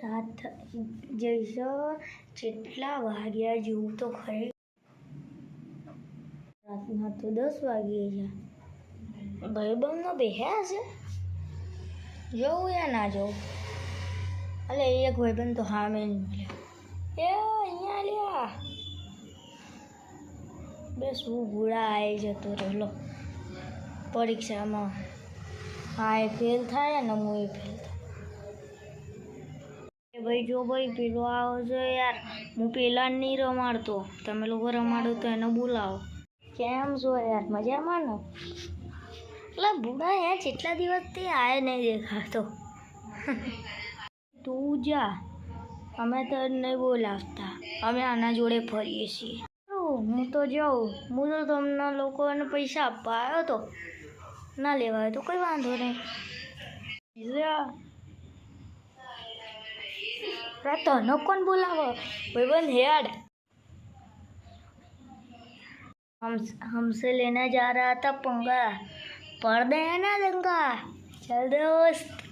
રાત જઈશ જેટલા વાગ્યા જેવું તો ખરી રાતના તો 10 વાગી ગયા ભાઈબંધનો બેહ્યા છે જવું યા ના જવું અલે એક ભાઈબંધ તો સામે નહીં મળ્યો અહીંયા લ્યા બસ હું ગુડા આવી જતો રહેલો પરીક્ષામાં હા એ ફેલ થાય ને હું એ ફેલ થાય ભાઈ જો ભાઈ પેલો આવો છો યાર હું પેલા નહીં રમાડતો તમે લોકો રમાડો તો એને બોલાવો કેમ છો યાર મજામાં ને એટલે બુડા યાર જેટલા દિવસથી આય નહીં દેખાતો તું જા અમે તો નહીં બોલાવતા અમે આના જોડે ફરીએ છીએ હું તો જાઉં હું તો તમને લોકોને પૈસા આપવા આવ્યો તો ના લેવાય તો કોઈ વાંધો નહીં તને કોણ બોલાવો ભાઈબંધ હેડ हमसे लेने जा रहा था पंगा पड़ गया ना लंगा चल दोस्त